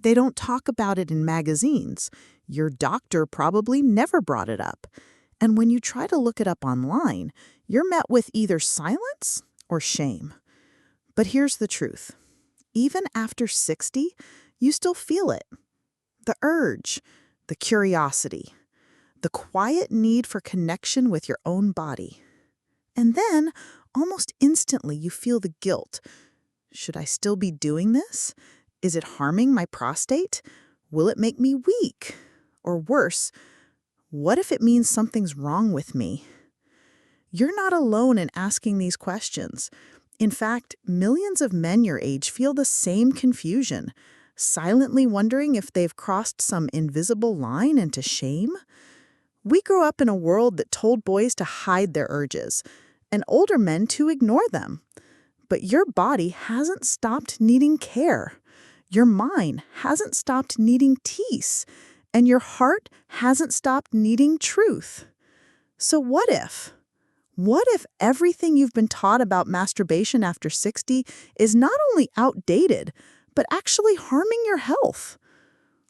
They don't talk about it in magazines. Your doctor probably never brought it up. And when you try to look it up online, you're met with either silence or shame. But here's the truth. Even after 60, you still feel it. The urge, the curiosity, the quiet need for connection with your own body. And then, almost instantly, you feel the guilt. Should I still be doing this? Is it harming my prostate? Will it make me weak? Or worse, what if it means something's wrong with me? You're not alone in asking these questions. In fact, millions of men your age feel the same confusion, silently wondering if they've crossed some invisible line into shame. We grew up in a world that told boys to hide their urges, and older men to ignore them. But your body hasn't stopped needing care. Your mind hasn't stopped needing peace, and your heart hasn't stopped needing truth. So what if? What if everything you've been taught about masturbation after 60 is not only outdated, but actually harming your health?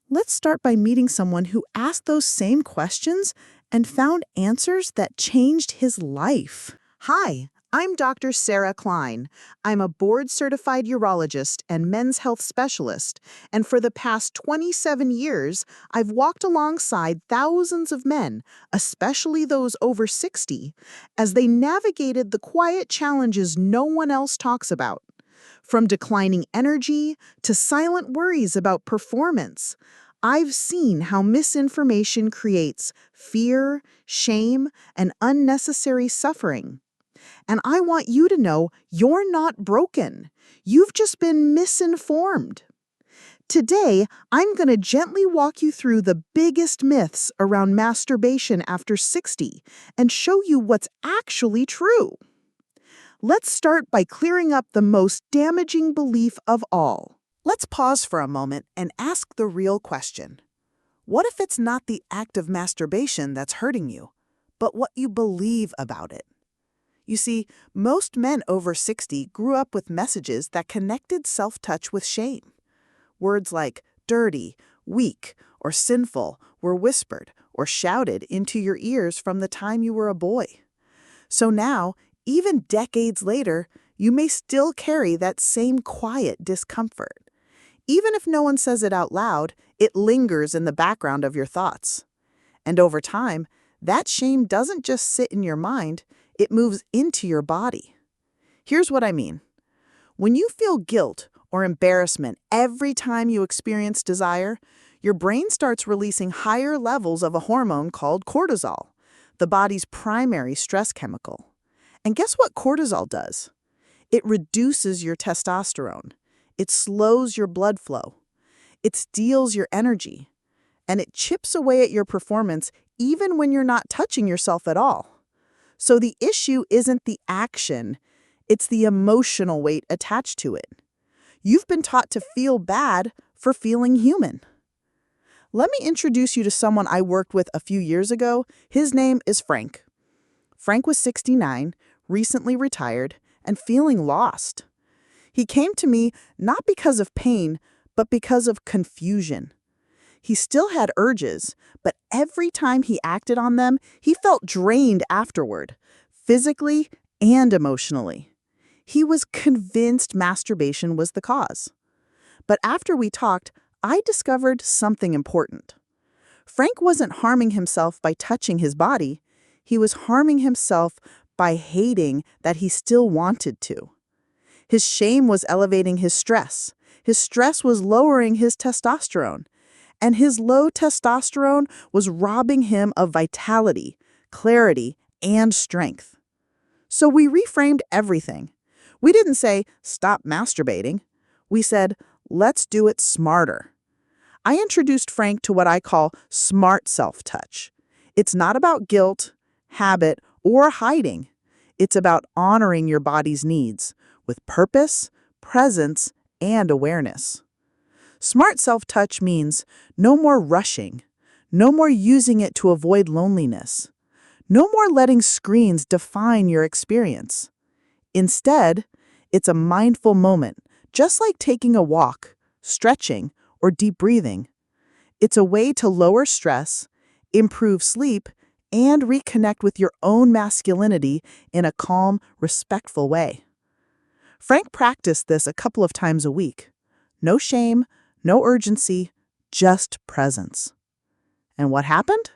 Let's start by meeting someone who asked those same questions and found answers that changed his life. Hi, I'm Dr. Sarah Kline. I'm a board-certified urologist and men's health specialist, and for the past 27 years, I've walked alongside thousands of men, especially those over 60, as they navigated the quiet challenges no one else talks about. From declining energy to silent worries about performance, I've seen how misinformation creates fear, shame, and unnecessary suffering. And I want you to know you're not broken. You've just been misinformed. Today, I'm going to gently walk you through the biggest myths around masturbation after 60 and show you what's actually true. Let's start by clearing up the most damaging belief of all. Let's pause for a moment and ask the real question. What if it's not the act of masturbation that's hurting you, but what you believe about it? You see, most men over 60 grew up with messages that connected self-touch with shame. Words like dirty, weak, or sinful were whispered or shouted into your ears from the time you were a boy. So now, even decades later, you may still carry that same quiet discomfort. Even if no one says it out loud, it lingers in the background of your thoughts. And over time, that shame doesn't just sit in your mind, it moves into your body. Here's what I mean. When you feel guilt or embarrassment every time you experience desire, your brain starts releasing higher levels of a hormone called cortisol, the body's primary stress chemical. And guess what cortisol does? It reduces your testosterone. It slows your blood flow. It steals your energy. And it chips away at your performance even when you're not touching yourself at all. So the issue isn't the action, it's the emotional weight attached to it. You've been taught to feel bad for feeling human. Let me introduce you to someone I worked with a few years ago. His name is Frank. Frank was 69, recently retired, and feeling lost. He came to me not because of pain, but because of confusion. He still had urges, but every time he acted on them, he felt drained afterward, physically and emotionally. He was convinced masturbation was the cause. But after we talked, I discovered something important. Frank wasn't harming himself by touching his body. He was harming himself by hating that he still wanted to. His shame was elevating his stress. His stress was lowering his testosterone. And his low testosterone was robbing him of vitality, clarity, and strength. So we reframed everything. We didn't say, stop masturbating. We said, let's do it smarter. I introduced Frank to what I call smart self-touch. It's not about guilt, habit, or hiding. It's about honoring your body's needs with purpose, presence, and awareness. Smart self-touch means no more rushing, no more using it to avoid loneliness, no more letting screens define your experience. Instead, it's a mindful moment, just like taking a walk, stretching, or deep breathing. It's a way to lower stress, improve sleep, and reconnect with your own masculinity in a calm, respectful way. Frank practiced this a couple of times a week. No shame, no urgency, just presence. And what happened?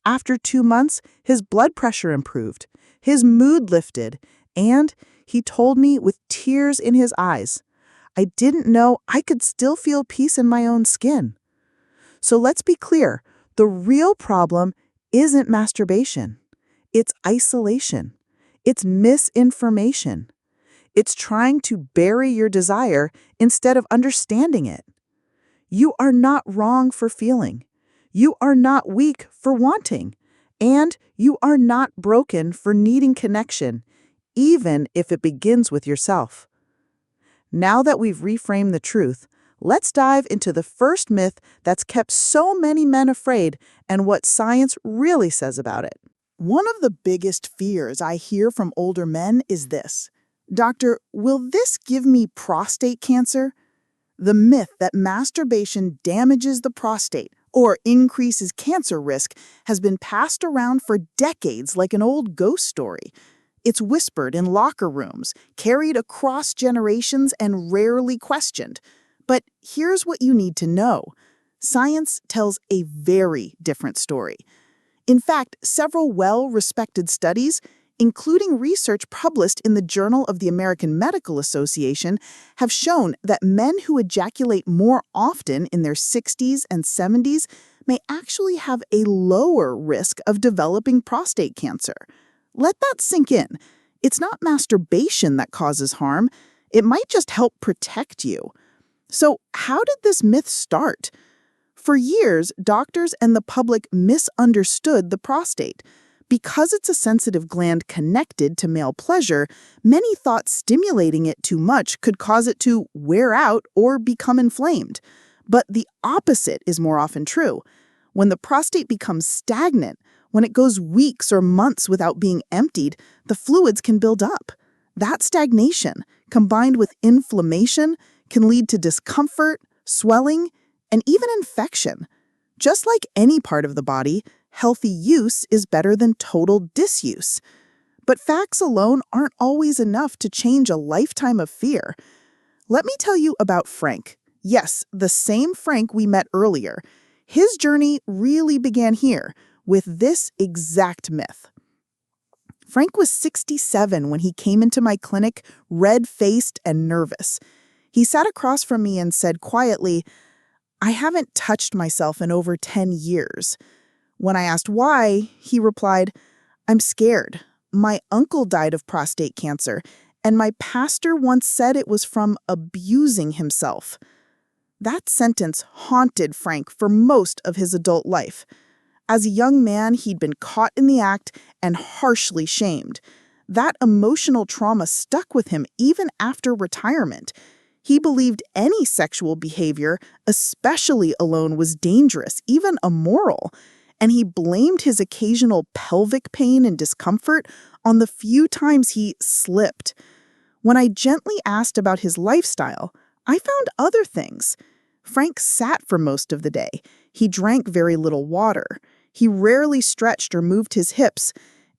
After 2 months, his blood pressure improved, his mood lifted, and he told me with tears in his eyes, I didn't know I could still feel peace in my own skin. So let's be clear, the real problem isn't masturbation. It's isolation. It's misinformation. It's trying to bury your desire instead of understanding it. You are not wrong for feeling. You are not weak for wanting. And you are not broken for needing connection, even if it begins with yourself. Now that we've reframed the truth, let's dive into the first myth that's kept so many men afraid and what science really says about it. One of the biggest fears I hear from older men is this: Doctor, will this give me prostate cancer? The myth that masturbation damages the prostate or increases cancer risk has been passed around for decades like an old ghost story. It's whispered in locker rooms, carried across generations, and rarely questioned. But here's what you need to know. Science tells a very different story. In fact, several well-respected studies, including research published in the Journal of the American Medical Association, have shown that men who ejaculate more often in their 60s and 70s may actually have a lower risk of developing prostate cancer. Let that sink in. It's not masturbation that causes harm. It might just help protect you. So, how did this myth start? For years, doctors and the public misunderstood the prostate. Because it's a sensitive gland connected to male pleasure, many thought stimulating it too much could cause it to wear out or become inflamed. But the opposite is more often true. When the prostate becomes stagnant, when it goes weeks or months without being emptied, the fluids can build up. That stagnation, combined with inflammation, can lead to discomfort, swelling, and even infection. Just like any part of the body, healthy use is better than total disuse. But facts alone aren't always enough to change a lifetime of fear. Let me tell you about Frank. Yes, the same Frank we met earlier. His journey really began here, with this exact myth. Frank was 67 when he came into my clinic, red-faced and nervous. He sat across from me and said quietly, I haven't touched myself in over 10 years. When I asked why, he replied, I'm scared. My uncle died of prostate cancer, and my pastor once said it was from abusing himself. That sentence haunted Frank for most of his adult life. As a young man, he'd been caught in the act and harshly shamed. That emotional trauma stuck with him even after retirement. He believed any sexual behavior, especially alone, was dangerous, even immoral. And he blamed his occasional pelvic pain and discomfort on the few times he slipped. When I gently asked about his lifestyle, I found other things. Frank sat for most of the day. He drank very little water. He rarely stretched or moved his hips,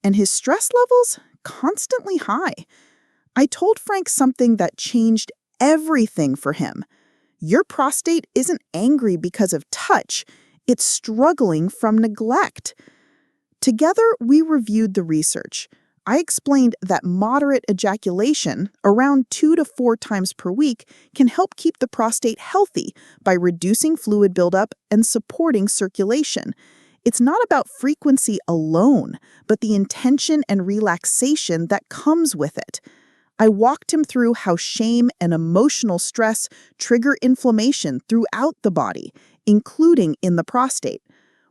and his stress levels constantly high. I told Frank something that changed everything for him. Your prostate isn't angry because of touch. It's struggling from neglect. Together, we reviewed the research. I explained that moderate ejaculation, around 2 to 4 times per week, can help keep the prostate healthy by reducing fluid buildup and supporting circulation. It's not about frequency alone, but the intention and relaxation that comes with it. I walked him through how shame and emotional stress trigger inflammation throughout the body, including in the prostate.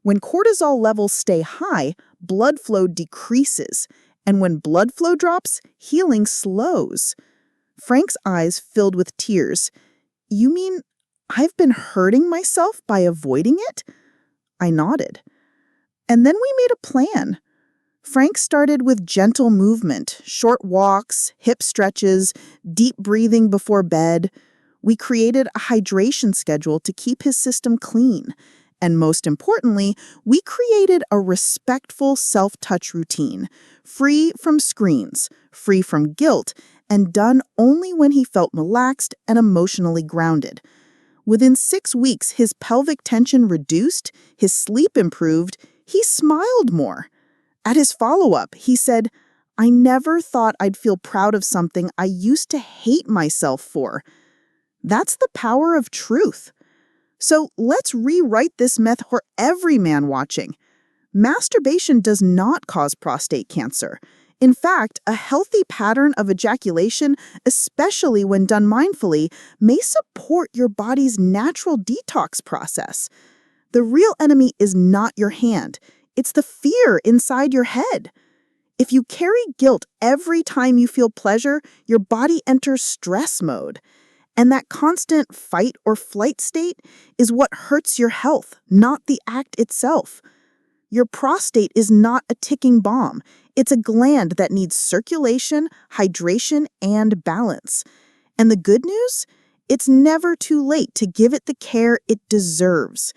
When cortisol levels stay high, blood flow decreases, and when blood flow drops, healing slows. Frank's eyes filled with tears. You mean I've been hurting myself by avoiding it? I nodded. And then we made a plan. Frank started with gentle movement, short walks, hip stretches, deep breathing before bed. We created a hydration schedule to keep his system clean. And most importantly, we created a respectful self-touch routine, free from screens, free from guilt, and done only when he felt relaxed and emotionally grounded. Within 6 weeks, his pelvic tension reduced, his sleep improved, he smiled more. At his follow-up, he said, "I never thought I'd feel proud of something I used to hate myself for." That's the power of truth. So let's rewrite this myth for every man watching. Masturbation does not cause prostate cancer. In fact, a healthy pattern of ejaculation, especially when done mindfully, may support your body's natural detox process. The real enemy is not your hand. It's the fear inside your head. If you carry guilt every time you feel pleasure, your body enters stress mode. And that constant fight or flight state is what hurts your health, not the act itself. Your prostate is not a ticking bomb. It's a gland that needs circulation, hydration, and balance. And the good news? It's never too late to give it the care it deserves.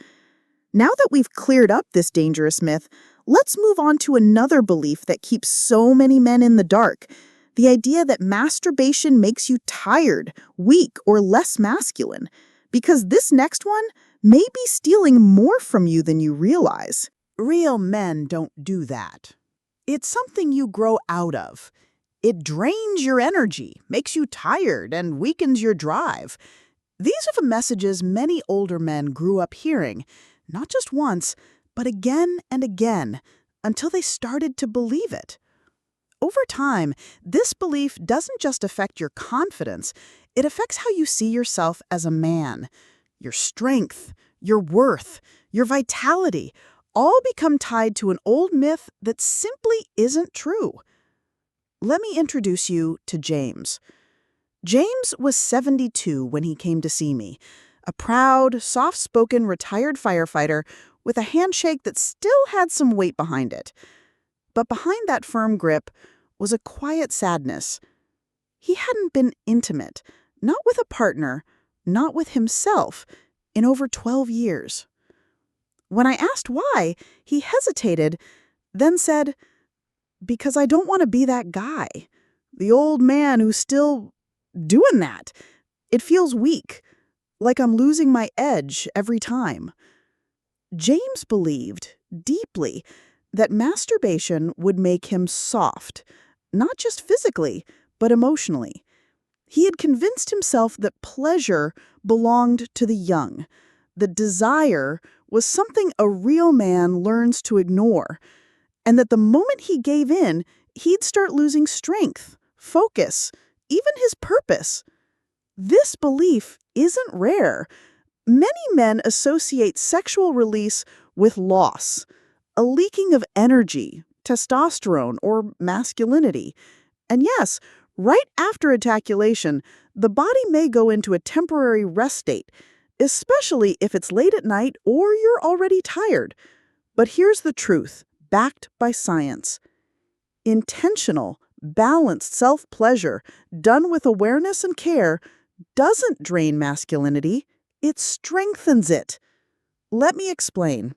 Now that we've cleared up this dangerous myth, let's move on to another belief that keeps so many men in the dark. The idea that masturbation makes you tired, weak, or less masculine. Because this next one may be stealing more from you than you realize. Real men don't do that. It's something you grow out of. It drains your energy, makes you tired, and weakens your drive. These are the messages many older men grew up hearing, not just once, but again and again, until they started to believe it. Over time, this belief doesn't just affect your confidence, it affects how you see yourself as a man. Your strength, your worth, your vitality all become tied to an old myth that simply isn't true. Let me introduce you to James. James was 72 when he came to see me, a proud, soft-spoken retired firefighter with a handshake that still had some weight behind it. But behind that firm grip was a quiet sadness. He hadn't been intimate, not with a partner, not with himself, in over 12 years. When I asked why, he hesitated, then said, "Because I don't want to be that guy, the old man who's still doing that. It feels weak, like I'm losing my edge every time." James believed, deeply, that masturbation would make him soft, not just physically, but emotionally. He had convinced himself that pleasure belonged to the young, that desire was something a real man learns to ignore, and that the moment he gave in, he'd start losing strength, focus, even his purpose. This belief isn't rare. Many men associate sexual release with loss, a leaking of energy, testosterone, or masculinity. And yes, right after ejaculation, the body may go into a temporary rest state, especially if it's late at night or you're already tired. But here's the truth, backed by science. Intentional, balanced self-pleasure, done with awareness and care, doesn't drain masculinity, it strengthens it. Let me explain.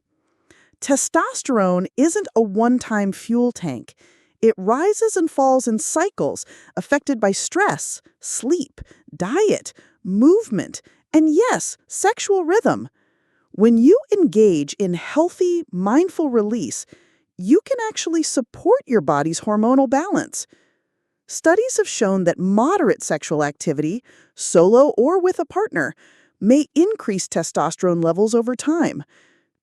Testosterone isn't a one-time fuel tank. It rises and falls in cycles affected by stress, sleep, diet, movement, and yes, sexual rhythm. When you engage in healthy, mindful release, you can actually support your body's hormonal balance. Studies have shown that moderate sexual activity, solo or with a partner, may increase testosterone levels over time.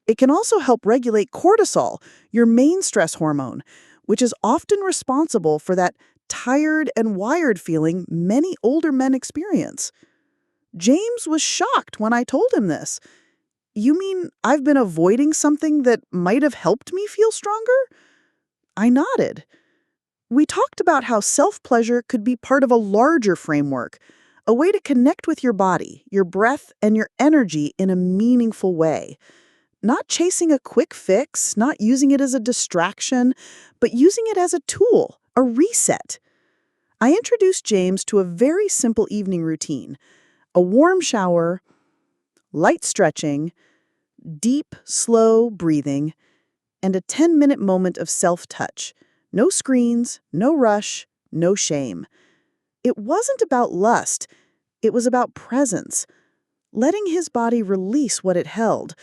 It can also help regulate cortisol, your main stress hormone, which is often responsible for that tired and wired feeling many older men experience. James was shocked when I told him this. "You mean I've been avoiding something that might have helped me feel stronger?" I nodded. We talked about how self-pleasure could be part of a larger framework, a way to connect with your body, your breath, and your energy in a meaningful way. Not chasing a quick fix, not using it as a distraction, but using it as a tool, a reset. I introduced James to a very simple evening routine. A warm shower, light stretching, deep, slow breathing, and a 10-minute moment of self-touch. No screens, no rush, no shame. It wasn't about lust. It was about presence, letting his body release what it held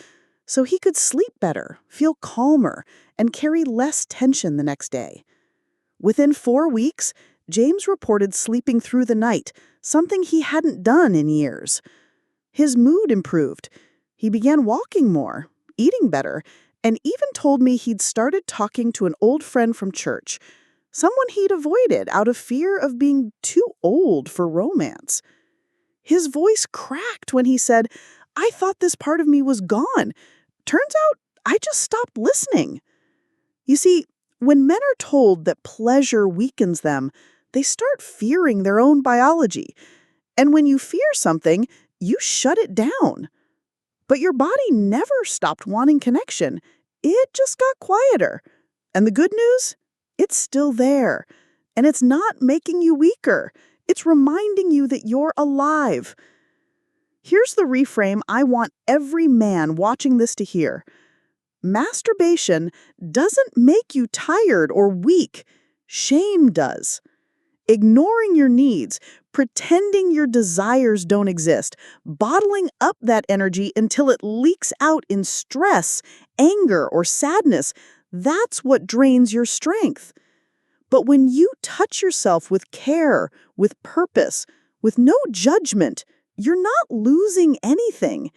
so he could sleep better, feel calmer, and carry less tension the next day. Within 4 weeks, James reported sleeping through the night, something he hadn't done in years. His mood improved. He began walking more, eating better, and even told me he'd started talking to an old friend from church, someone he'd avoided out of fear of being too old for romance. His voice cracked when he said, "I thought this part of me was gone. Turns out I just stopped listening." You see, when men are told that pleasure weakens them, they start fearing their own biology. And when you fear something, you shut it down. But your body never stopped wanting connection. It just got quieter. And the good news? It's still there. And it's not making you weaker. It's reminding you that you're alive. Here's the reframe I want every man watching this to hear. Masturbation doesn't make you tired or weak. Shame does. Ignoring your needs, pretending your desires don't exist, bottling up that energy until it leaks out in stress, anger, or sadness, that's what drains your strength. But when you touch yourself with care, with purpose, with no judgment, you're not losing anything.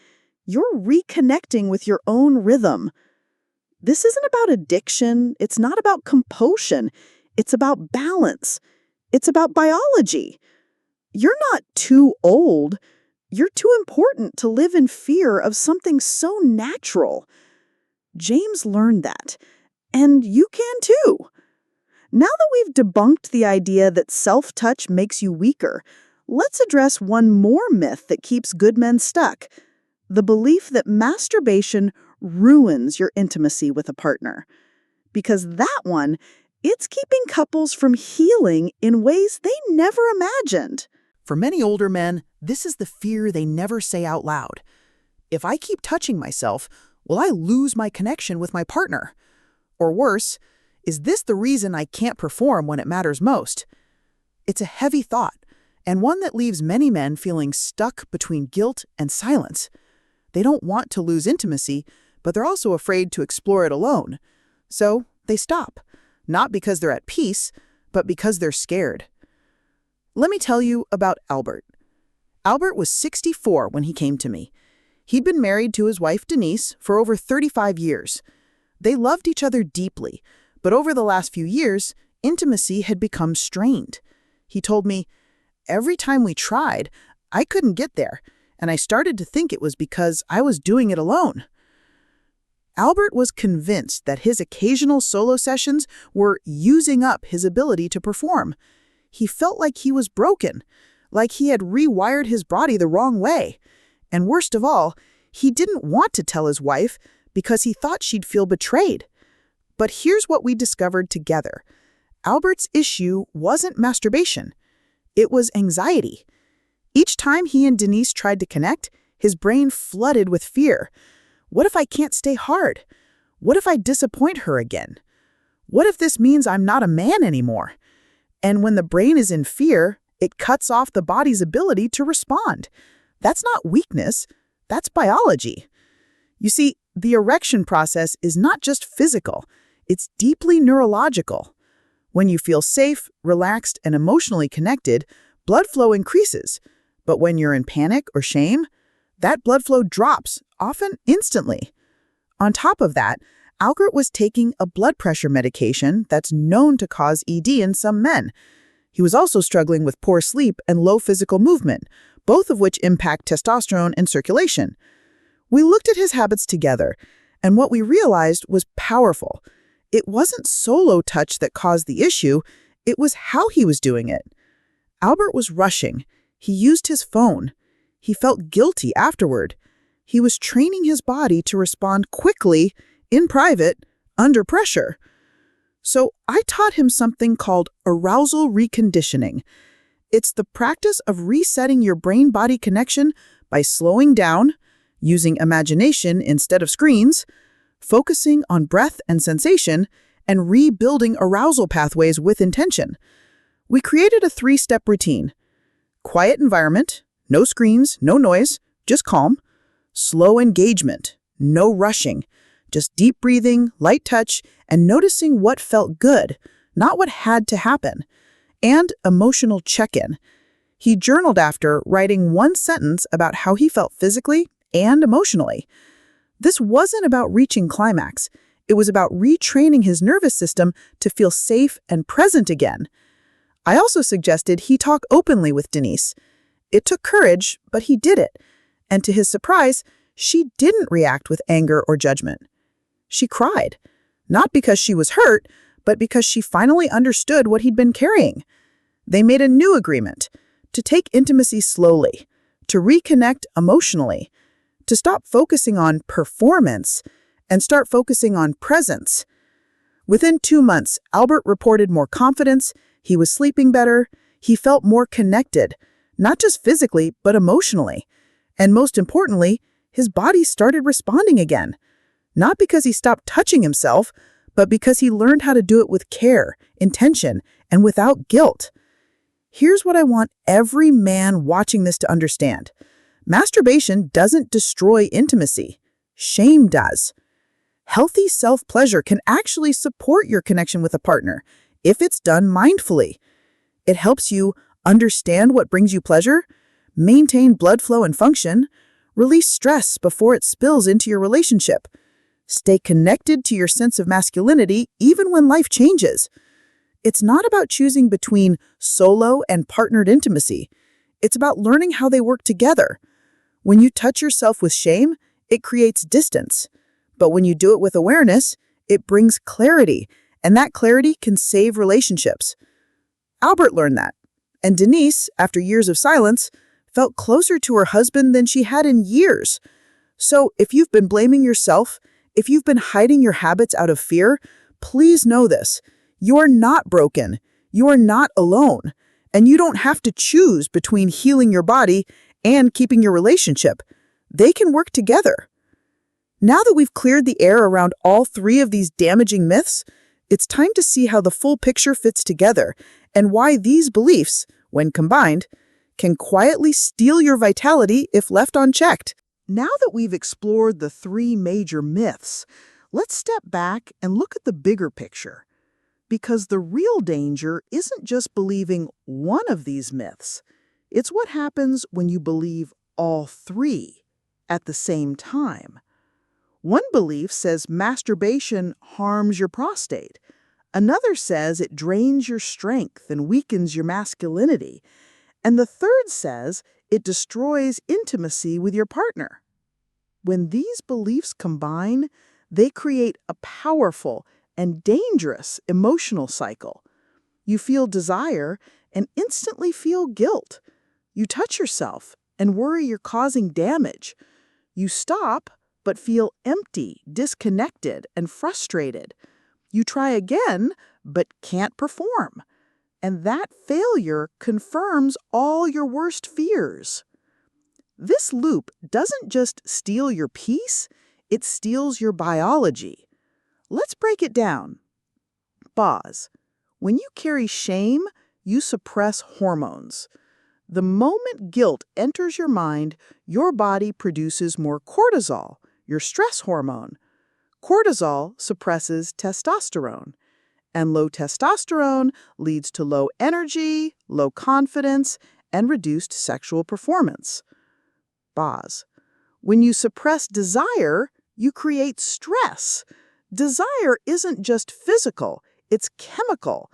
You're reconnecting with your own rhythm. This isn't about addiction. It's not about compulsion. It's about balance. It's about biology. You're not too old. You're too important to live in fear of something so natural. James learned that, and you can too. Now that we've debunked the idea that self-touch makes you weaker, let's address one more myth that keeps good men stuck: the belief that masturbation ruins your intimacy with a partner. Because that one, it's keeping couples from healing in ways they never imagined. For many older men, this is the fear they never say out loud. If I keep touching myself, will I lose my connection with my partner? Or worse, is this the reason I can't perform when it matters most? It's a heavy thought, and one that leaves many men feeling stuck between guilt and silence. They don't want to lose intimacy, but they're also afraid to explore it alone. So they stop, not because they're at peace, but because they're scared. Let me tell you about Albert. Albert was 64 when he came to me. He'd been married to his wife Denise for over 35 years. They loved each other deeply, but over the last few years, intimacy had become strained. He told me, "Every time we tried, I couldn't get there, and I started to think it was because I was doing it alone." Albert was convinced that his occasional solo sessions were using up his ability to perform. He felt like he was broken, like he had rewired his body the wrong way. And worst of all, he didn't want to tell his wife because he thought she'd feel betrayed. But here's what we discovered together. Albert's issue wasn't masturbation. It was anxiety. Each time he and Denise tried to connect, his brain flooded with fear. What if I can't stay hard? What if I disappoint her again? What if this means I'm not a man anymore? And when the brain is in fear, it cuts off the body's ability to respond. That's not weakness, that's biology. You see, the erection process is not just physical, it's deeply neurological. When you feel safe, relaxed, and emotionally connected, blood flow increases. But when you're in panic or shame, that blood flow drops, often instantly. On top of that, Albert was taking a blood pressure medication that's known to cause ED in some men. He was also struggling with poor sleep and low physical movement, both of which impact testosterone and circulation. We looked at his habits together, and what we realized was powerful. It wasn't solo touch that caused the issue, it was how he was doing it. Albert was rushing. He used his phone. He felt guilty afterward. He was training his body to respond quickly, in private, under pressure. So I taught him something called arousal reconditioning. It's the practice of resetting your brain-body connection by slowing down, using imagination instead of screens, focusing on breath and sensation, and rebuilding arousal pathways with intention. We created a 3-step routine. Quiet environment, no screens, no noise, just calm. Slow engagement, no rushing, just deep breathing, light touch, and noticing what felt good, not what had to happen. And emotional check-in. He journaled after, writing 1 sentence about how he felt physically and emotionally. This wasn't about reaching climax. It was about retraining his nervous system to feel safe and present again. I also suggested he talk openly with Denise. It took courage, but he did it. And to his surprise, she didn't react with anger or judgment. She cried, not because she was hurt, but because she finally understood what he'd been carrying. They made a new agreement to take intimacy slowly, to reconnect emotionally, to stop focusing on performance and start focusing on presence. Within 2 months, Albert reported more confidence, he was sleeping better, he felt more connected, not just physically, but emotionally. And most importantly, his body started responding again. Not because he stopped touching himself, but because he learned how to do it with care, intention, and without guilt. Here's what I want every man watching this to understand. Masturbation doesn't destroy intimacy. Shame does. Healthy self-pleasure can actually support your connection with a partner if it's done mindfully. It helps you understand what brings you pleasure, maintain blood flow and function, release stress before it spills into your relationship, stay connected to your sense of masculinity even when life changes. It's not about choosing between solo and partnered intimacy. It's about learning how they work together. When you touch yourself with shame, it creates distance. But when you do it with awareness, it brings clarity, and that clarity can save relationships. Albert learned that, and Denise, after years of silence, felt closer to her husband than she had in years. So if you've been blaming yourself, if you've been hiding your habits out of fear, please know this. You are not broken. You are not alone. And you don't have to choose between healing your body and keeping your relationship. They can work together. Now that we've cleared the air around all 3 of these damaging myths, it's time to see how the full picture fits together and why these beliefs, when combined, can quietly steal your vitality if left unchecked. Now that we've explored the 3 major myths, let's step back and look at the bigger picture. Because the real danger isn't just believing one of these myths. It's what happens when you believe all 3 at the same time. One belief says masturbation harms your prostate. Another says it drains your strength and weakens your masculinity. And the third says it destroys intimacy with your partner. When these beliefs combine, they create a powerful and dangerous emotional cycle. You feel desire and instantly feel guilt. You touch yourself and worry you're causing damage. You stop but feel empty, disconnected, and frustrated. You try again but can't perform. And that failure confirms all your worst fears. This loop doesn't just steal your peace, it steals your biology. Let's break it down. Pause. When you carry shame, you suppress hormones. The moment guilt enters your mind, your body produces more cortisol, your stress hormone. Cortisol suppresses testosterone, and low testosterone leads to low energy, low confidence, and reduced sexual performance. Pause. When you suppress desire, you create stress. Desire isn't just physical, it's chemical.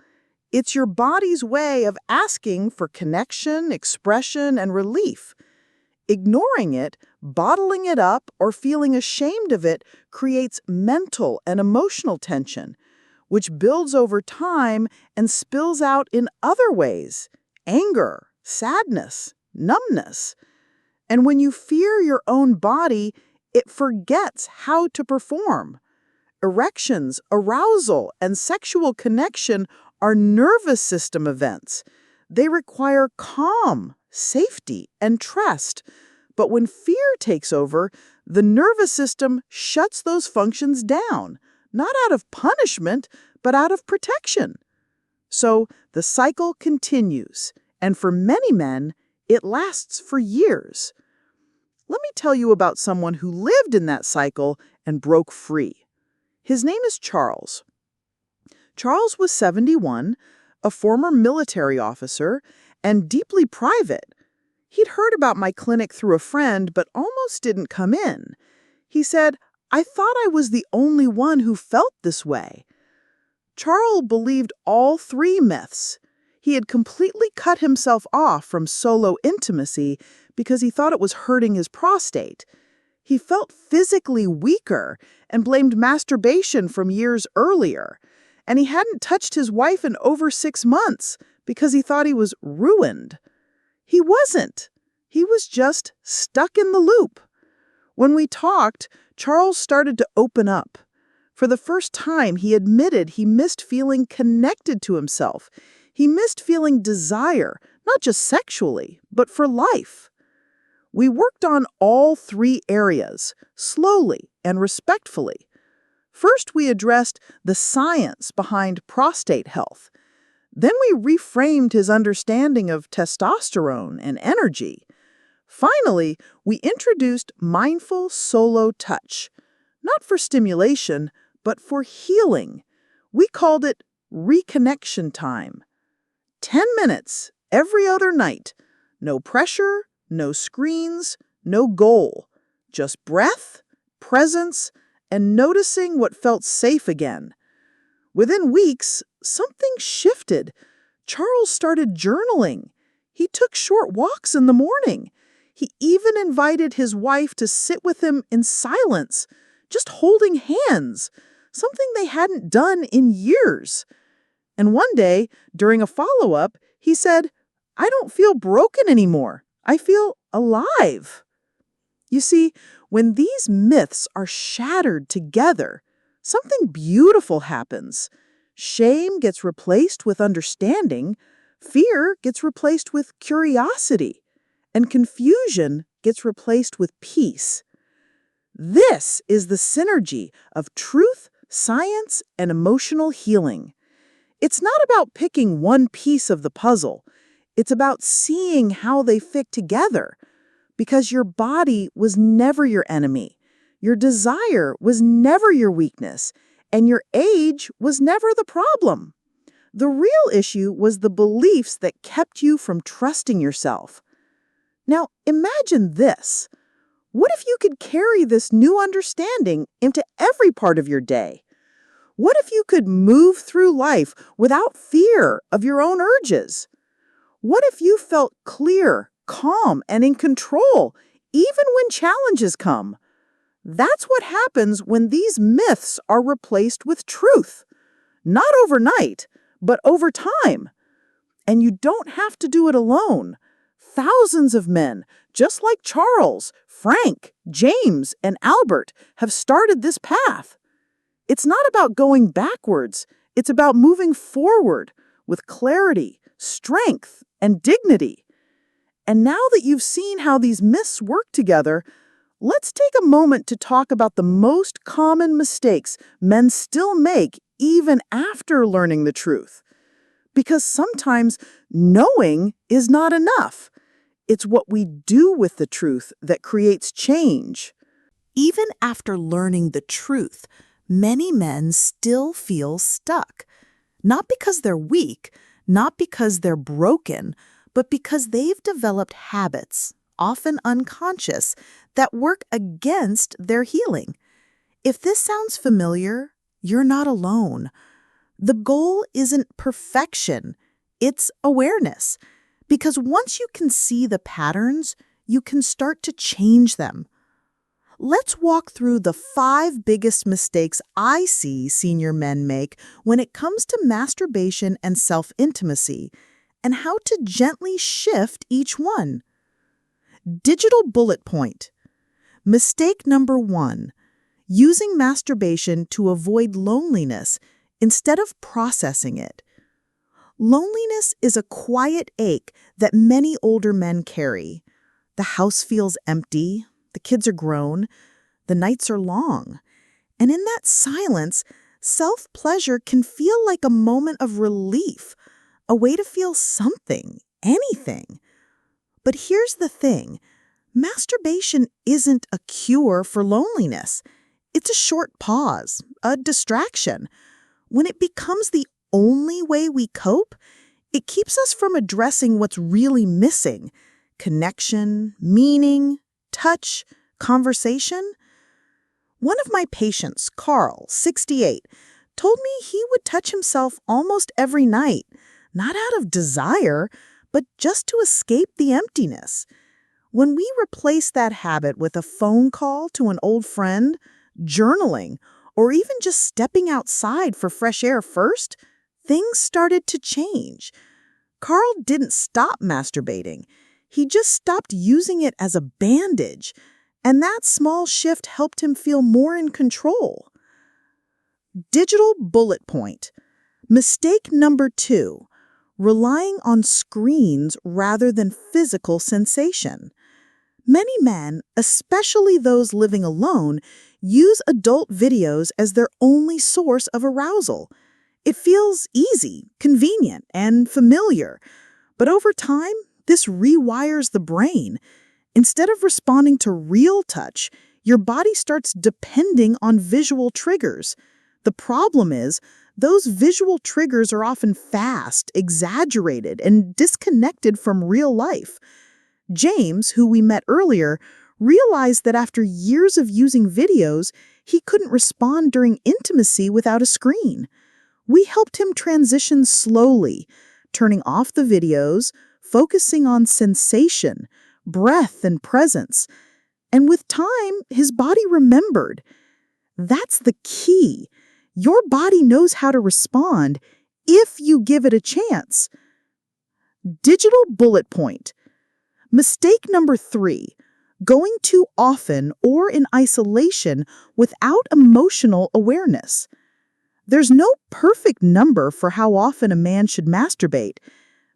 It's your body's way of asking for connection, expression, and relief. Ignoring it, bottling it up, or feeling ashamed of it creates mental and emotional tension, which builds over time and spills out in other ways: anger, sadness, numbness. And when you fear your own body, it forgets how to perform. Erections, arousal, and sexual connection are nervous system events. They require calm, safety, and trust. But when fear takes over, the nervous system shuts those functions down, not out of punishment, but out of protection. So the cycle continues, and for many men, it lasts for years. Let me tell you about someone who lived in that cycle and broke free. His name is Charles. Charles was 71, a former military officer, and deeply private. He'd heard about my clinic through a friend, but almost didn't come in. He said, "I thought I was the only one who felt this way." Charles believed all three myths. He had completely cut himself off from solo intimacy because he thought it was hurting his prostate. He felt physically weaker and blamed masturbation from years earlier. And he hadn't touched his wife in over 6 months because he thought he was ruined. He wasn't. He was just stuck in the loop. When we talked, Charles started to open up. For the first time, he admitted he missed feeling connected to himself. He missed feeling desire, not just sexually, but for life. We worked on all three areas, slowly and respectfully. First, we addressed the science behind prostate health. Then we reframed his understanding of testosterone and energy. Finally, we introduced mindful solo touch, not for stimulation, but for healing. We called it reconnection time. 10 minutes every other night. No pressure, no screens, no goal. Just breath, presence, and noticing what felt safe again. Within weeks, something shifted. Charles started journaling. He took short walks in the morning. He even invited his wife to sit with him in silence, just holding hands, something they hadn't done in years. And one day, during a follow-up, he said, "I don't feel broken anymore. I feel alive." You see, when these myths are shattered together, something beautiful happens. Shame gets replaced with understanding, fear gets replaced with curiosity, and confusion gets replaced with peace. This is the synergy of truth, science, and emotional healing. It's not about picking one piece of the puzzle. It's about seeing how they fit together. Because your body was never your enemy. Your desire was never your weakness. And your age was never the problem. The real issue was the beliefs that kept you from trusting yourself. Now, imagine this. What if you could carry this new understanding into every part of your day? What if you could move through life without fear of your own urges? What if you felt clear, calm, and in control, even when challenges come? That's what happens when these myths are replaced with truth. Not overnight, but over time. And you don't have to do it alone. Thousands of men, just like Charles, Frank, James, and Albert, have started this path. It's not about going backwards. It's about moving forward with clarity, strength, and dignity. And now that you've seen how these myths work together, let's take a moment to talk about the most common mistakes men still make even after learning the truth. Because sometimes knowing is not enough. It's what we do with the truth that creates change. Even after learning the truth, many men still feel stuck. Not because they're weak, not because they're broken, but because they've developed habits, often unconscious, that work against their healing. If this sounds familiar, you're not alone. The goal isn't perfection, it's awareness. Because once you can see the patterns, you can start to change them. Let's walk through the 5 biggest mistakes I see senior men make when it comes to masturbation and self-intimacy, and how to gently shift each one. Digital bullet point. Mistake number 1, using masturbation to avoid loneliness instead of processing it. Loneliness is a quiet ache that many older men carry. The house feels empty, the kids are grown, the nights are long. And in that silence, self-pleasure can feel like a moment of relief, a way to feel something, anything. But here's the thing. Masturbation isn't a cure for loneliness. It's a short pause, a distraction. When it becomes the only way we cope, it keeps us from addressing what's really missing: connection, meaning, touch, conversation. One of my patients, Carl, 68, told me he would touch himself almost every night, not out of desire, but just to escape the emptiness. When we replace that habit with a phone call to an old friend, journaling, or even just stepping outside for fresh air first, things started to change. Carl didn't stop masturbating. He just stopped using it as a bandage, and that small shift helped him feel more in control. Digital bullet point. Mistake number 2, relying on screens rather than physical sensation. Many men, especially those living alone, use adult videos as their only source of arousal. It feels easy, convenient, and familiar. But over time, this rewires the brain. Instead of responding to real touch, your body starts depending on visual triggers. The problem is, those visual triggers are often fast, exaggerated, and disconnected from real life. James, who we met earlier, realized that after years of using videos, he couldn't respond during intimacy without a screen. We helped him transition slowly, turning off the videos, focusing on sensation, breath, and presence. And with time, his body remembered. That's the key. Your body knows how to respond if you give it a chance. Digital bullet point. Mistake number 3, going too often or in isolation without emotional awareness. There's no perfect number for how often a man should masturbate,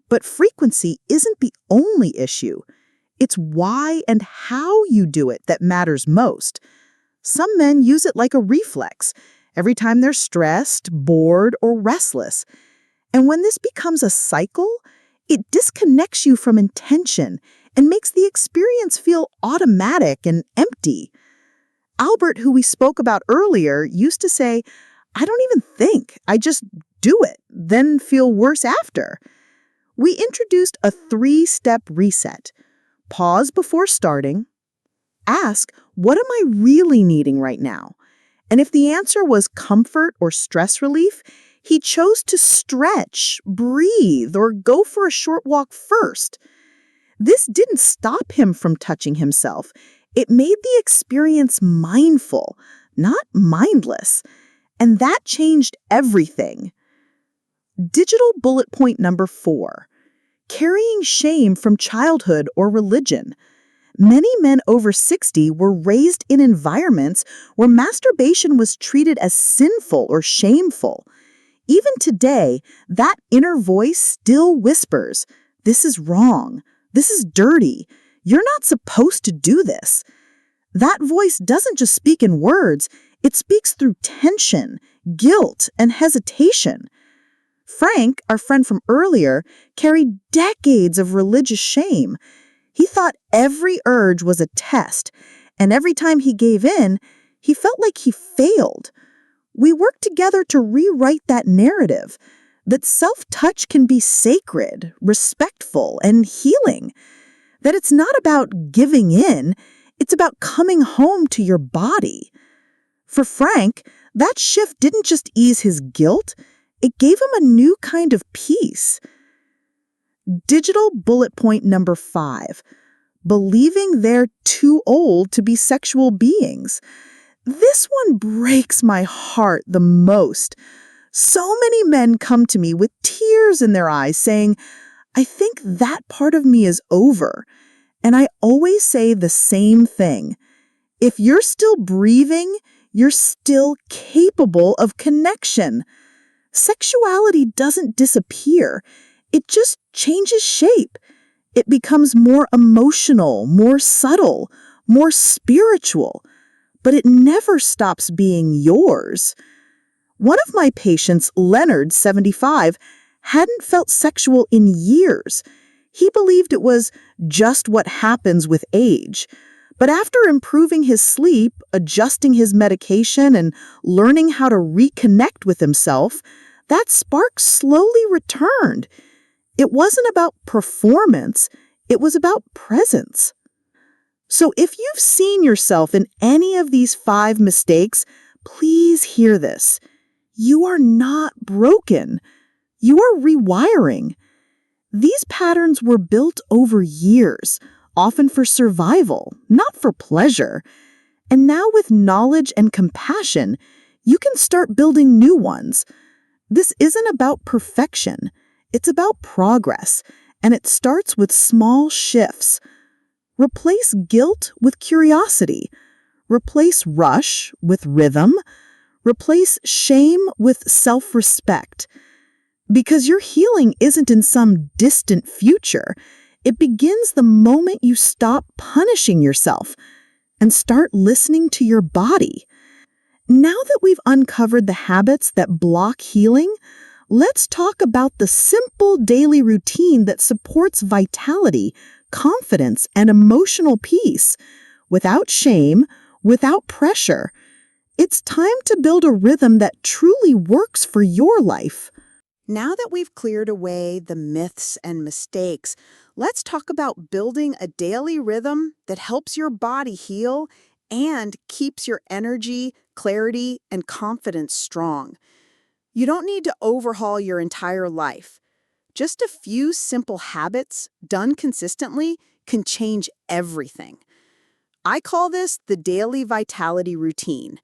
but frequency isn't the only issue. It's why and how you do it that matters most. Some men use it like a reflex, every time they're stressed, bored, or restless. And when this becomes a cycle, it disconnects you from intention and makes the experience feel automatic and empty. Albert, who we spoke about earlier, used to say, "I don't even think, I just do it, then feel worse after." We introduced a 3-step reset. Pause before starting. Ask, what am I really needing right now? And if the answer was comfort or stress relief, he chose to stretch, breathe, or go for a short walk first. This didn't stop him from touching himself. It made the experience mindful, not mindless. And that changed everything. Digital bullet point number 4. Carrying shame from childhood or religion. Many men over 60 were raised in environments where masturbation was treated as sinful or shameful. Even today, that inner voice still whispers, "This is wrong. This is dirty. You're not supposed to do this." That voice doesn't just speak in words, it speaks through tension, guilt, and hesitation. Frank, our friend from earlier, carried decades of religious shame. He thought every urge was a test, and every time he gave in, he felt like he failed. We worked together to rewrite that narrative, that self-touch can be sacred, respectful, and healing. That it's not about giving in, it's about coming home to your body. For Frank, that shift didn't just ease his guilt, it gave him a new kind of peace. Digital bullet point number 5. Believing they're too old to be sexual beings. This one breaks my heart the most. So many men come to me with tears in their eyes saying, "I think that part of me is over." And I always say the same thing. If you're still breathing, you're still capable of connection. Sexuality doesn't disappear. It just changes shape. It becomes more emotional, more subtle, more spiritual, but it never stops being yours. One of my patients, Leonard, 75, hadn't felt sexual in years. He believed it was just what happens with age. But after improving his sleep, adjusting his medication, and learning how to reconnect with himself, that spark slowly returned. It wasn't about performance, it was about presence. So if you've seen yourself in any of these 5 mistakes, please hear this. You are not broken. You are rewiring. These patterns were built over years, often for survival, not for pleasure. And now with knowledge and compassion, you can start building new ones. This isn't about perfection. It's about progress, and it starts with small shifts. Replace guilt with curiosity. Replace rush with rhythm. Replace shame with self-respect. Because your healing isn't in some distant future. It begins the moment you stop punishing yourself and start listening to your body. Now that we've uncovered the habits that block healing, let's talk about the simple daily routine that supports vitality, confidence, and emotional peace, without shame, without pressure. It's time to build a rhythm that truly works for your life. Now that we've cleared away the myths and mistakes, let's talk about building a daily rhythm that helps your body heal and keeps your energy, clarity, and confidence strong. You don't need to overhaul your entire life. Just a few simple habits done consistently can change everything. I call this the daily vitality routine.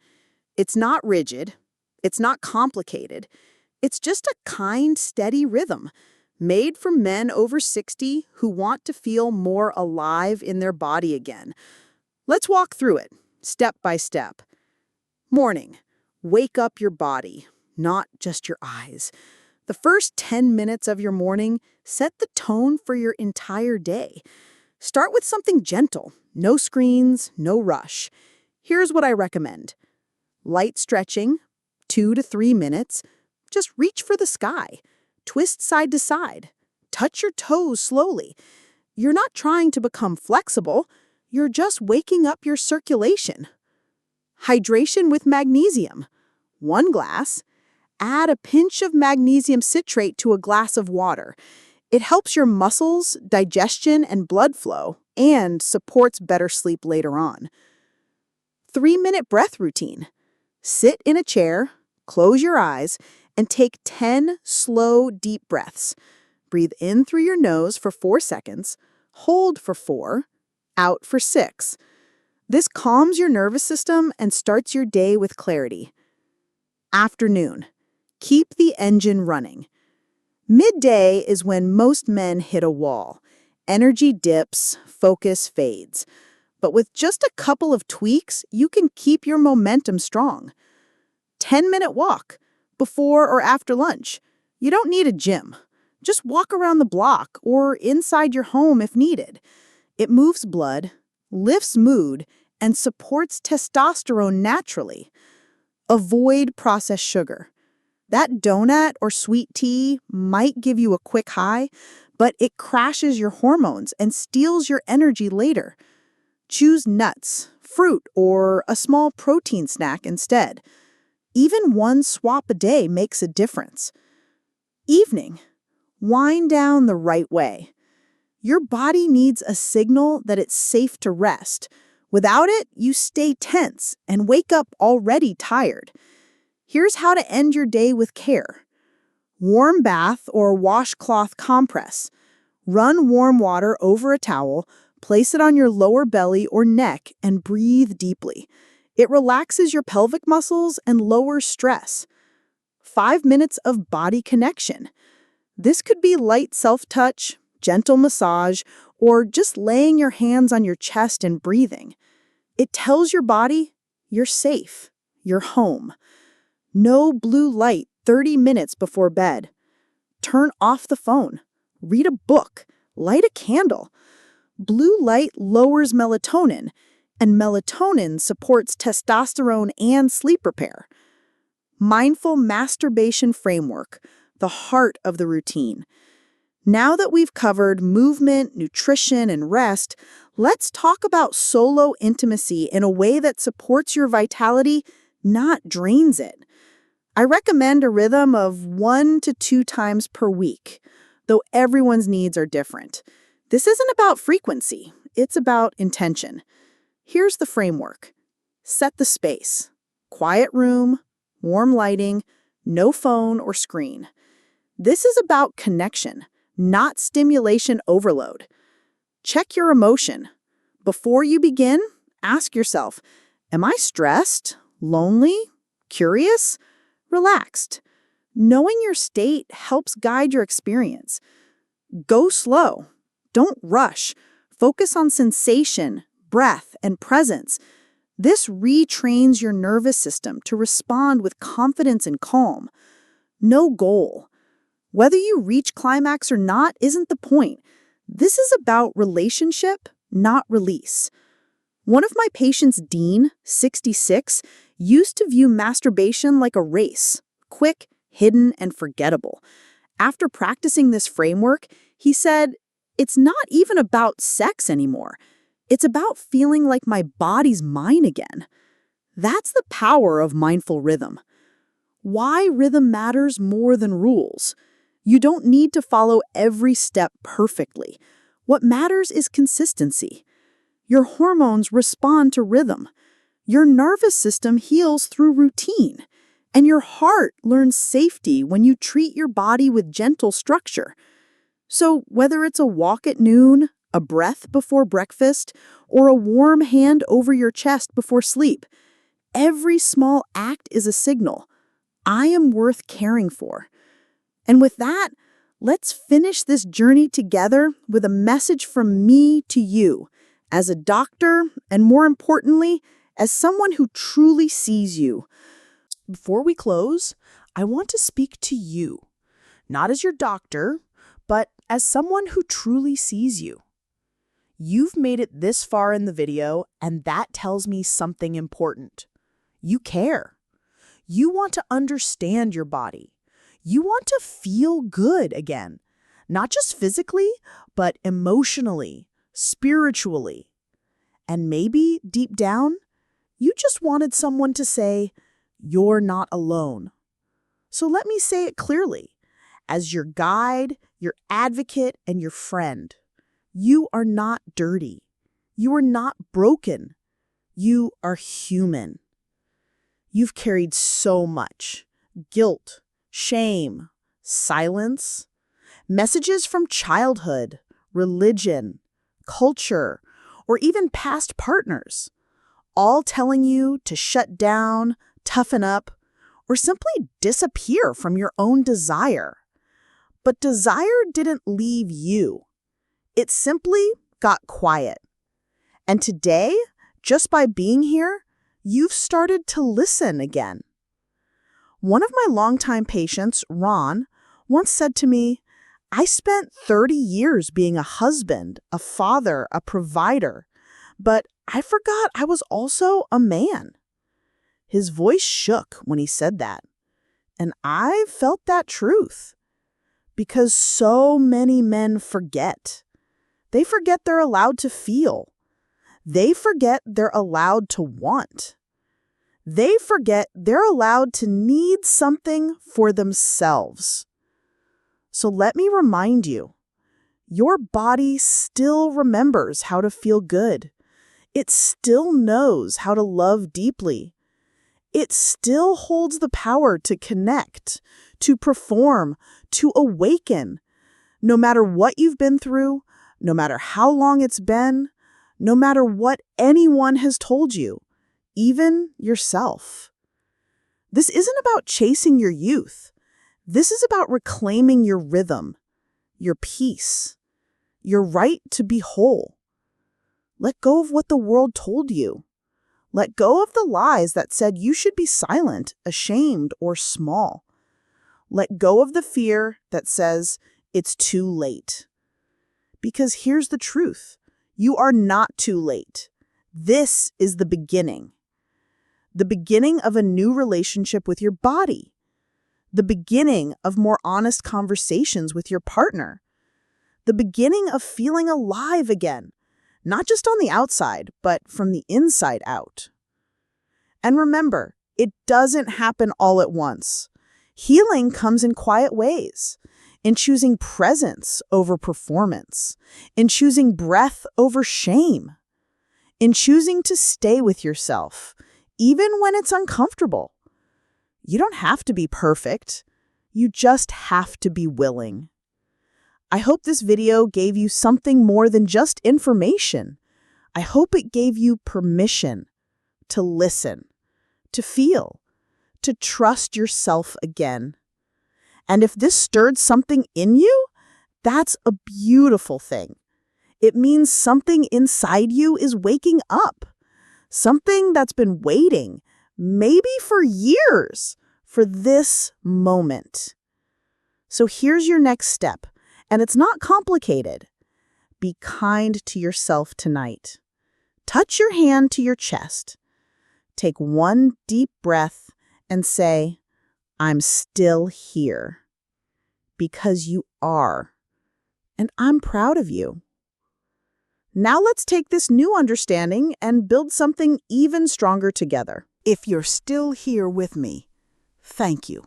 It's not rigid. It's not complicated. It's just a kind, steady rhythm made for men over 60 who want to feel more alive in their body again. Let's walk through it, step by step. Morning. Wake up your body, not just your eyes. The first 10 minutes of your morning set the tone for your entire day. Start with something gentle. No screens, no rush. Here's what I recommend. Light stretching, 2 to 3 minutes. Just reach for the sky. Twist side to side. Touch your toes slowly. You're not trying to become flexible. You're just waking up your circulation. Hydration with magnesium. 1 glass. Add a pinch of magnesium citrate to a glass of water. It helps your muscles, digestion, and blood flow, and supports better sleep later on. 3-minute breath routine. Sit in a chair, close your eyes, and take 10 slow, deep breaths. Breathe in through your nose for 4 seconds, hold for 4, out for 6. This calms your nervous system and starts your day with clarity. Afternoon. Keep the engine running. Midday is when most men hit a wall. Energy dips, focus fades. But with just a couple of tweaks, you can keep your momentum strong. 10-minute walk, before or after lunch. You don't need a gym. Just walk around the block or inside your home if needed. It moves blood, lifts mood, and supports testosterone naturally. Avoid processed sugar. That donut or sweet tea might give you a quick high, but it crashes your hormones and steals your energy later. Choose nuts, fruit, or a small protein snack instead. Even 1 swap a day makes a difference. Evening. Wind down the right way. Your body needs a signal that it's safe to rest. Without it, you stay tense and wake up already tired. Here's how to end your day with care. Warm bath or washcloth compress. Run warm water over a towel, place it on your lower belly or neck, and breathe deeply. It relaxes your pelvic muscles and lowers stress. 5 minutes of body connection. This could be light self-touch, gentle massage, or just laying your hands on your chest and breathing. It tells your body you're safe, you're home. No blue light 30 minutes before bed. Turn off the phone. Read a book. Light a candle. Blue light lowers melatonin, and melatonin supports testosterone and sleep repair. Mindful masturbation framework, the heart of the routine. Now that we've covered movement, nutrition, and rest, let's talk about solo intimacy in a way that supports your vitality, not drains it. I recommend a rhythm of 1 to 2 times per week, though everyone's needs are different. This isn't about frequency, it's about intention. Here's the framework. Set the space. Quiet room, warm lighting, no phone or screen. This is about connection, not stimulation overload. Check your emotion. Before you begin, ask yourself, am I stressed, lonely, curious, relaxed? Knowing your state helps guide your experience. Go slow. Don't rush. Focus on sensation, breath, and presence. This retrains your nervous system to respond with confidence and calm. No goal. Whether you reach climax or not isn't the point. This is about relationship, not release. One of my patients, Dean, 66, used to view masturbation like a race, quick, hidden, and forgettable. After practicing this framework, he said, "It's not even about sex anymore. It's about feeling like my body's mine again." That's the power of mindful rhythm. Why rhythm matters more than rules. You don't need to follow every step perfectly. What matters is consistency. Your hormones respond to rhythm. Your nervous system heals through routine. And your heart learns safety when you treat your body with gentle structure. So whether it's a walk at noon, a breath before breakfast, or a warm hand over your chest before sleep, every small act is a signal. I am worth caring for. And with that, let's finish this journey together with a message from me to you, as a doctor, and more importantly, as someone who truly sees you. Before we close, I want to speak to you, not as your doctor, but as someone who truly sees you. You've made it this far in the video, and that tells me something important. You care. You want to understand your body. You want to feel good again, not just physically, but emotionally, spiritually. And maybe deep down, you just wanted someone to say, "You're not alone." So let me say it clearly. As your guide, your advocate, and your friend, you are not dirty. You are not broken. You are human. You've carried so much: guilt, shame, silence, messages from childhood, religion, culture, or even past partners, all telling you to shut down, toughen up, or simply disappear from your own desire. But desire didn't leave you. It simply got quiet. And today, just by being here, you've started to listen again. One of my longtime patients, Ron, once said to me, "I spent 30 years being a husband, a father, a provider, but I forgot I was also a man." His voice shook when he said that. And I felt that truth. Because so many men forget. They forget they're allowed to feel. They forget they're allowed to want. They forget they're allowed to need something for themselves. So let me remind you, your body still remembers how to feel good. It still knows how to love deeply. It still holds the power to connect, to perform, to awaken. No matter what you've been through, no matter how long it's been, no matter what anyone has told you, even yourself. This isn't about chasing your youth. This is about reclaiming your rhythm, your peace, your right to be whole. Let go of what the world told you. Let go of the lies that said you should be silent, ashamed, or small. Let go of the fear that says it's too late. Because here's the truth. You are not too late. This is the beginning. The beginning of a new relationship with your body. The beginning of more honest conversations with your partner. The beginning of feeling alive again, not just on the outside, but from the inside out. And remember, it doesn't happen all at once. Healing comes in quiet ways, in choosing presence over performance, in choosing breath over shame, in choosing to stay with yourself, even when it's uncomfortable. You don't have to be perfect. You just have to be willing. I hope this video gave you something more than just information. I hope it gave you permission to listen, to feel, to trust yourself again. And if this stirred something in you, that's a beautiful thing. It means something inside you is waking up. Something that's been waiting, maybe for years, for this moment. So here's your next step, and it's not complicated. Be kind to yourself tonight. Touch your hand to your chest. Take one deep breath and say, I'm still here. Because you are. And I'm proud of you. Now let's take this new understanding and build something even stronger together. If you're still here with me, thank you.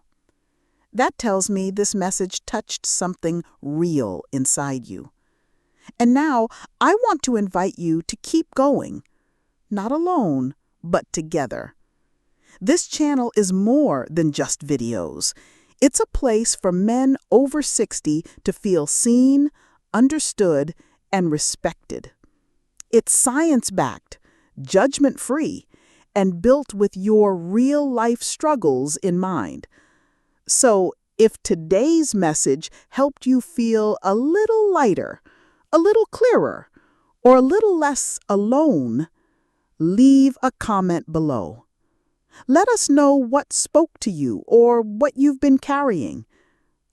That tells me this message touched something real inside you. And now I want to invite you to keep going, not alone, but together. This channel is more than just videos. It's a place for men over 60 to feel seen, understood, and respected. It's science-backed, judgment-free, and built with your real-life struggles in mind. So, if today's message helped you feel a little lighter, a little clearer, or a little less alone, leave a comment below. Let us know what spoke to you or what you've been carrying.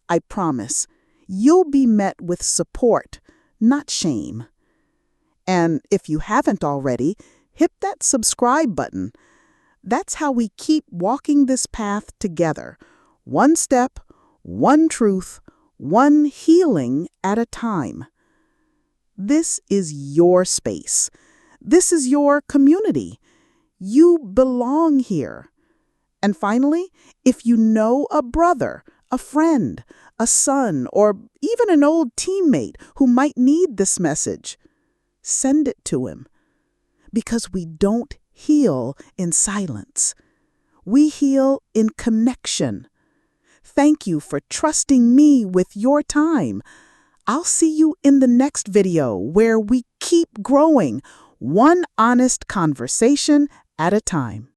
I promise, you'll be met with support, not shame. And if you haven't already, hit that subscribe button. That's how we keep walking this path together, one step, one truth, one healing at a time. This is your space. This is your community. You belong here. And finally, if you know a brother, a friend, a son, or even an old teammate who might need this message, send it to him. Because we don't heal in silence. We heal in connection. Thank you for trusting me with your time. I'll see you in the next video where we keep growing, one honest conversation at a time.